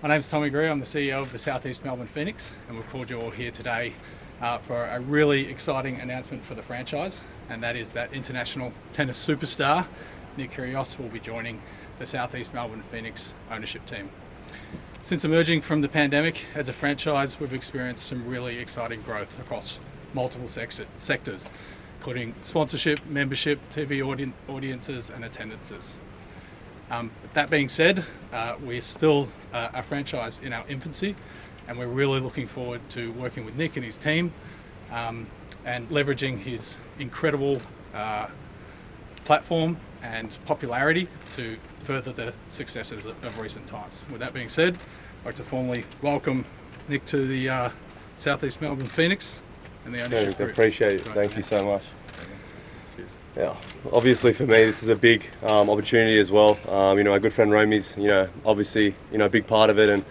My name's Tommy Greer. I'm the CEO of the Southeast Melbourne Phoenix, and we've called you all here today for a really exciting announcement for the franchise, and that is that international tennis superstar Nick Kyrgios will be joining the Southeast Melbourne Phoenix ownership team. Since emerging from the pandemic as a franchise, we've experienced some really exciting growth across multiple sectors, including sponsorship, membership, TV audiences and attendances. That being said, we're still a franchise in our infancy, and we're really looking forward to working with Nick and his team and leveraging his incredible platform and popularity to further the successes of recent times. With that being said, I'd like to formally welcome Nick to the Southeast Melbourne Phoenix and the ownership group. Appreciate it. Thank you so much. Yeah, obviously for me this is a big opportunity as well. My good friend Romy's, obviously, a big part of it, and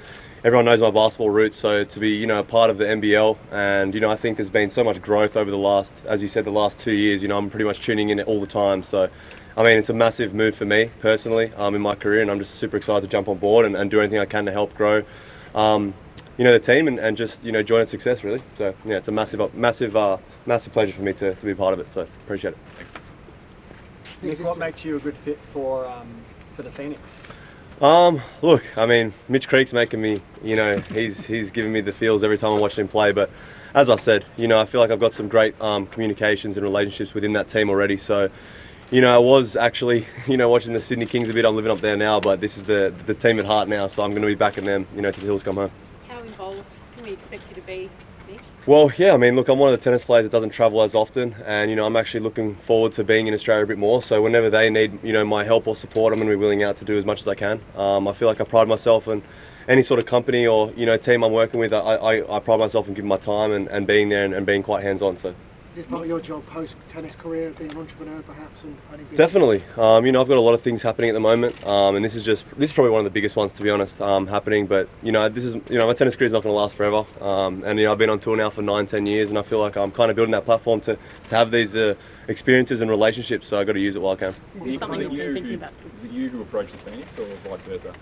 everyone knows my basketball roots. So to be, a part of the NBL, and I think there's been so much growth over the last, as you said, the last 2 years. I'm pretty much tuning in all the time. So, it's a massive move for me personally in my career, and I'm just super excited to jump on board and do anything I can to help grow, the team and just join its success really. So yeah, it's a massive pleasure for me to be part of it. So appreciate it. Thanks. Nick, what makes you a good fit for the Phoenix? Look, Mitch Creek's making me, he's giving me the feels every time I'm watching him play. But as I said, I feel like I've got some great communications and relationships within that team already. So, I was actually, watching the Sydney Kings a bit. I'm living up there now, but this is the team at heart now. So I'm going to be backing them, till the hills come home. How involved can we expect you to be, Nick? Well, yeah, look, I'm one of the tennis players that doesn't travel as often, and I'm actually looking forward to being in Australia a bit more. So whenever they need, my help or support, I'm going to be willing out to do as much as I can. I feel like I pride myself in any sort of company or team I'm working with. I pride myself in giving my time and being there and being quite hands-on. So. Is this part of your job post-tennis career, being an entrepreneur perhaps? Definitely. I've got a lot of things happening at the moment, and this is probably one of the biggest ones, to be honest, happening. But this is, my tennis career is not going to last forever, and I've been on tour now for 9-10 years, and I feel like I'm kind of building that platform to have these experiences and relationships. So I've got to use it while I can. Is it something you've been thinking about? Was it you who approached the Phoenix, or vice versa?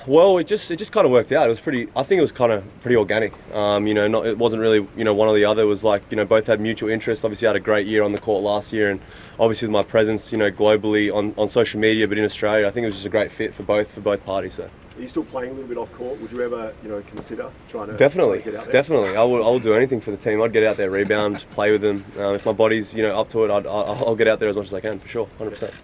Well, it just kind of worked out. I think it was kind of pretty organic. It wasn't really one or the other. It was like both had mutual interest. Obviously, I had a great year on the court last year, and obviously with my presence, globally on social media, but in Australia, I think it was just a great fit for both parties. So. Are you still playing a little bit off court? Would you ever, consider trying to Definitely, get out there? Definitely. I will do anything for the team. I'd get out there, rebound, play with them. If my body's up to it, I'll get out there as much as I can, for sure, 100%.